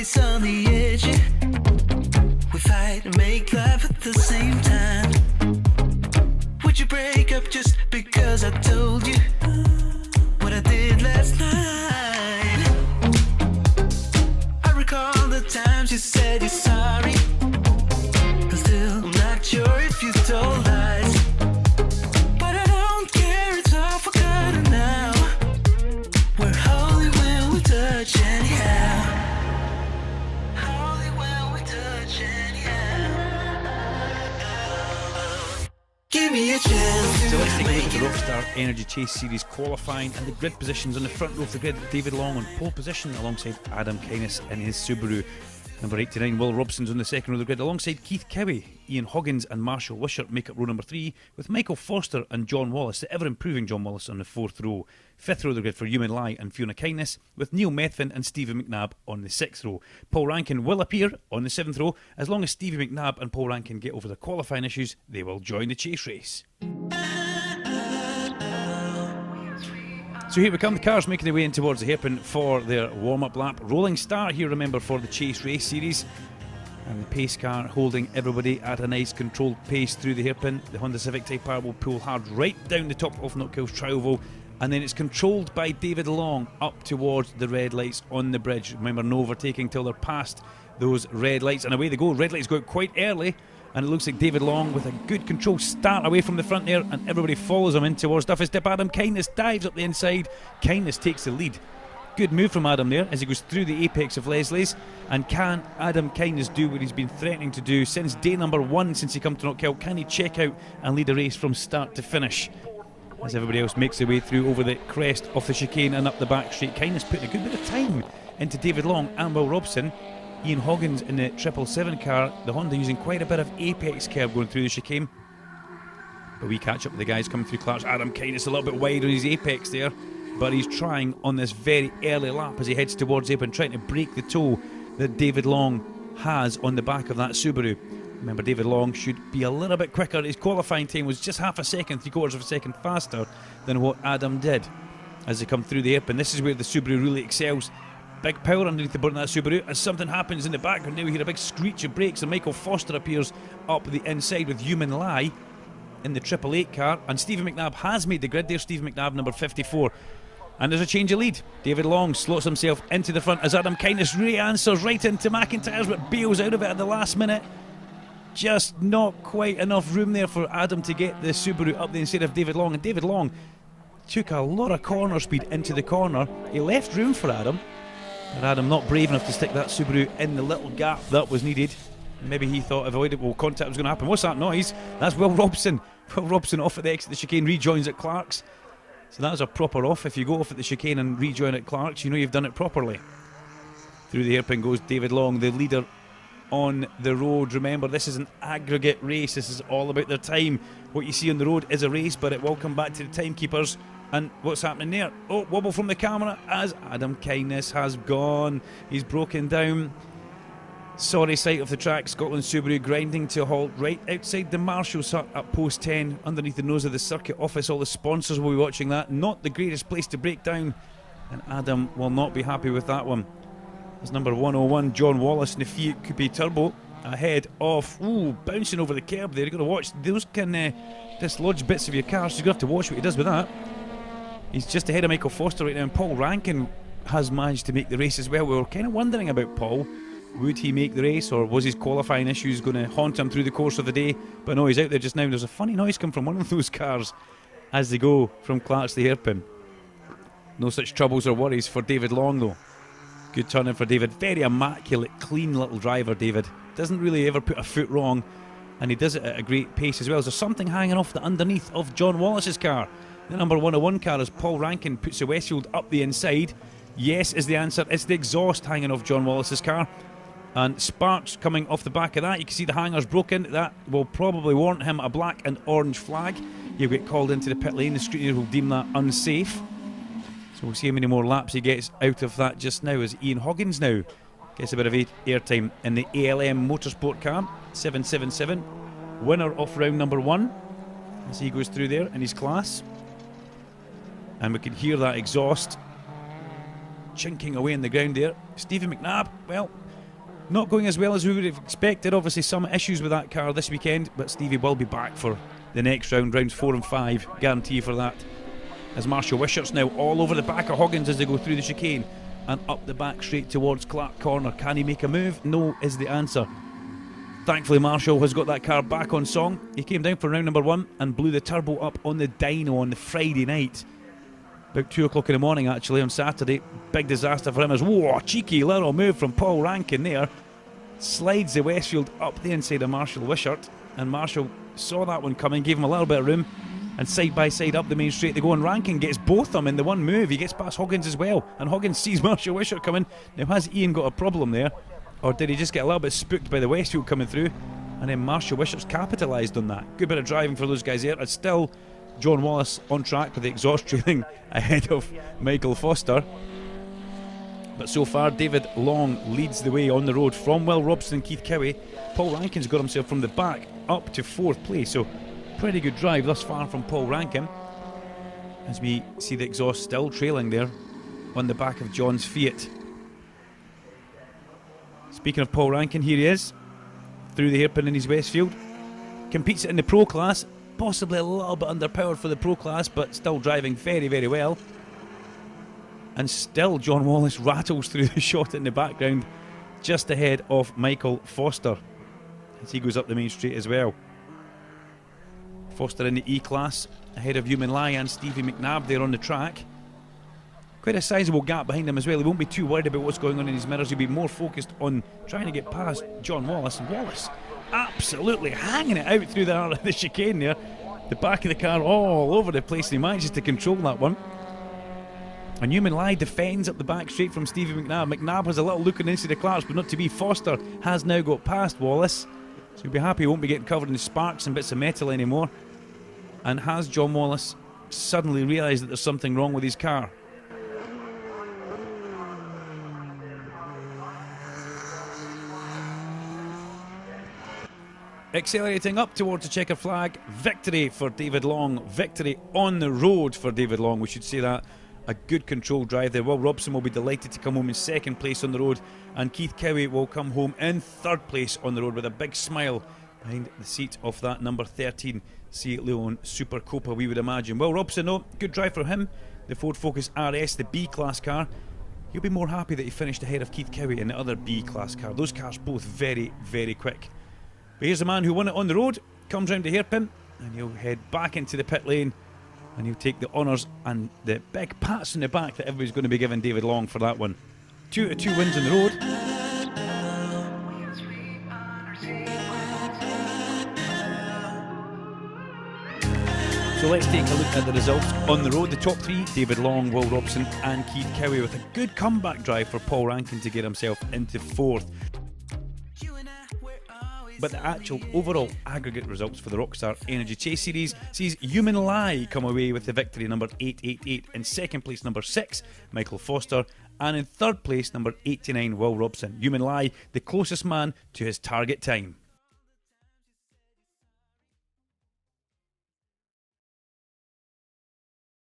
always on the edge. We fight and make love at the same time. Would you break up just because I told you what I did last night? I recall the times you said you're sorry. I'm still not sure if you told lies, but I don't care, it's all forgotten now. We're holy when we touch anyhow. Holy when we touch anyhow. Give me a chance. So let's take a look at the Rockstar Energy Chase Series qualifying and the grid positions. On the front row of the grid, David Long on pole position alongside Adam Kynnes in his Subaru. Number 89, Will Robson's on the second row of the grid alongside Keith Cowie. Ian Hoggins and Marshall Wishart make up row number 3, with Michael Foster and John Wallace, the ever-improving John Wallace, on the fourth row. Fifth row of the grid for Ewan Lai and Fiona Kynnes, with Neil Methvin and Stevie McNabb on the sixth row. Paul Rankin will appear on the seventh row. As long as Stevie McNabb and Paul Rankin get over the qualifying issues, they will join the chase race. So here we come, the cars making their way in towards the hairpin for their warm-up lap. Rolling start here, remember, for the Chase Race Series. And the pace car holding everybody at a nice controlled pace through the hairpin. The Honda Civic Type R will pull hard right down the top of Knockhill's Trioval. And then it's controlled by David Long up towards the red lights on the bridge. Remember, no overtaking till they're past those red lights. And away they go. Red lights go out quite early. And it looks like David Long with a good control start away from the front there, and everybody follows him in towards Duffus Dip. Adam Kynnes dives up the inside. Kynnes takes the lead. Good move from Adam there as he goes through the apex of Leslie's. And can Adam Kynnes do what he's been threatening to do since day number 1 since he come to Knockhill? Can he check out and lead a race from start to finish? As everybody else makes their way through over the crest of the chicane and up the back straight. Kynnes putting a good bit of time into David Long and Will Robson. Ian Hoggins in the 777 car, the Honda using quite a bit of apex curve going through the chicane. But we catch up with the guys coming through Clark's. Adam Kynnes a little bit wide on his apex there, but he's trying on this very early lap as he heads towards the apron, trying to break the toe that David Long has on the back of that Subaru. Remember, David Long should be a little bit quicker. His qualifying time was just half a second, 3/4 of a second faster than what Adam did as they come through the apron. This is where the Subaru really excels. Big power underneath the bonnet of that Subaru. As something happens in the background, now we hear a big screech of brakes, and Michael Foster appears up the inside with Ewan Lai in the 888 car. And Stevie McNabb has made the grid. There's Stevie McNabb, number 54. And there's a change of lead. David Long slots himself into the front as Adam Kynnes re-answers right into McIntyre's, but bails out of it at the last minute. Just not quite enough room there for Adam to get the Subaru up the inside of David Long. And David Long took a lot of corner speed into the corner. He left room for Adam. But Adam not brave enough to stick that Subaru in the little gap that was needed. Maybe he thought avoidable contact was going to happen. What's that noise? That's Will Robson. Will Robson off at the exit of the chicane, rejoins at Clark's. So that's a proper off. If you go off at the chicane and rejoin at Clark's, you know you've done it properly. Through the hairpin goes David Long, the leader on the road. Remember, this is an aggregate race. This is all about their time. What you see on the road is a race, but it will come back to the timekeepers. And what's happening there? Oh, wobble from the camera as Adam Kynnes has gone. He's broken down. Sorry sight of the track. Scotland Subaru grinding to a halt right outside the Marshall's hut at post 10, underneath the nose of the circuit office. All the sponsors will be watching that. Not the greatest place to break down, and Adam will not be happy with that one. There's number 101, John Wallace in the Fiat Coupe Turbo, ahead of, bouncing over the curb there. You've got to watch. Those can dislodge bits of your car, so you're going to have to watch what he does with that. He's just ahead of Michael Foster right now, and Paul Rankin has managed to make the race as well. We were kind of wondering about Paul. Would he make the race, or was his qualifying issues going to haunt him through the course of the day? But no, he's out there just now. There's a funny noise coming from one of those cars as they go from Clark's to the hairpin. No such troubles or worries for David Long, though. Good turning for David. Very immaculate, clean little driver, David. Doesn't really ever put a foot wrong, and he does it at a great pace as well. Is there something hanging off the underneath of John Wallace's car? The number 101 car, as Paul Rankin puts the Westfield up the inside. Yes is the answer. It's the exhaust hanging off John Wallace's car. And sparks coming off the back of that. You can see the hangers broken. That will probably warrant him a black and orange flag. He'll get called into the pit lane. The scrutineers will deem that unsafe. So we'll see how many more laps he gets out of that just now, as Ian Hoggins now gets a bit of airtime in the ALM Motorsport car. 777. Winner of round number 1 as he goes through there in his class. And we can hear that exhaust chinking away in the ground there. Stevie McNabb, well, Not going as well as we would have expected. Obviously some issues with that car this weekend, but Stevie will be back for the next round, rounds 4 and 5, guarantee for that. As Marshall Wishart's now all over the back of Hoggins as they go through the chicane and up the back straight towards Clark Corner. Can he make a move? No is the answer. Thankfully Marshall has got that car back on song. He came down for round number 1 and blew the turbo up on the dyno on the Friday night. About 2 o'clock in the morning actually on Saturday. Big disaster for him as, whoa, cheeky little move from Paul Rankin there. Slides the Westfield up the inside of Marshall Wishart, and Marshall saw that one coming, gave him a little bit of room, and side by side up the main straight they go, and Rankin gets both of them in the one move. He gets past Hoggins as well, and Hoggins sees Marshall Wishart coming. Now has Ian got a problem there, or did he just get a little bit spooked by the Westfield coming through? And then Marshall Wishart's capitalised on that. Good bit of driving for those guys there. It's still John Wallace on track with the exhaust trailing ahead of Michael Foster. But so far David Long leads the way on the road from Will Robson and Keith Cowie. Paul Rankin's got himself from the back up to 4th place, so pretty good drive thus far from Paul Rankin, as we see the exhaust still trailing there on the back of John's Fiat. Speaking of Paul Rankin, here he is through the hairpin in his Westfield. Competes in the Pro class, possibly a little bit underpowered for the Pro class, but still driving very, very well. And still John Wallace rattles through the shot in the background, just ahead of Michael Foster as he goes up the main straight as well. Foster in the E class ahead of Human Lai and Stevie McNabb there on the track. Quite a sizable gap behind him as well. He won't be too worried about what's going on in his mirrors. He'll be more focused on trying to get past John Wallace. And Wallace absolutely hanging it out through the chicane there. The back of the car all over the place, and he manages to control that one. And Newman Lai defends up the back straight from Stevie McNabb. McNabb has a little look into the Clarks, but not to be. Foster has now got past Wallace, so he'll be happy he won't be getting covered in sparks and bits of metal anymore. And has John Wallace suddenly realised that there's something wrong with his car? Accelerating up towards the checker flag. Victory for David Long. Victory on the road for David Long. We should say that. A good controlled drive there. Will Robson will be delighted to come home in 2nd place on the road, and Keith Cowie will come home in 3rd place on the road with a big smile behind the seat of that number 13 Seat Leon Super Copa, we would imagine. Will Robson, though, good drive for him. The Ford Focus RS, the B class car. He'll be more happy that he finished ahead of Keith Cowie in the other B class car. Those cars both very, very quick. But here's the man who won it on the road, comes round the hairpin, and he'll head back into the pit lane, and he'll take the honours and the big pats in the back that everybody's going to be giving David Long for that one. 2 out of 2 wins on the road. So let's take a look at the results on the road. The top 3, David Long, Will Robson and Keith Cowie, with a good comeback drive for Paul Rankin to get himself into 4th. But the actual overall aggregate results for the Rockstar Energy Chase Series sees Human Lai come away with the victory, number 888. In 2nd place, number 6, Michael Foster. And in 3rd place, number 89, Will Robson. Human Lai, the closest man to his target time.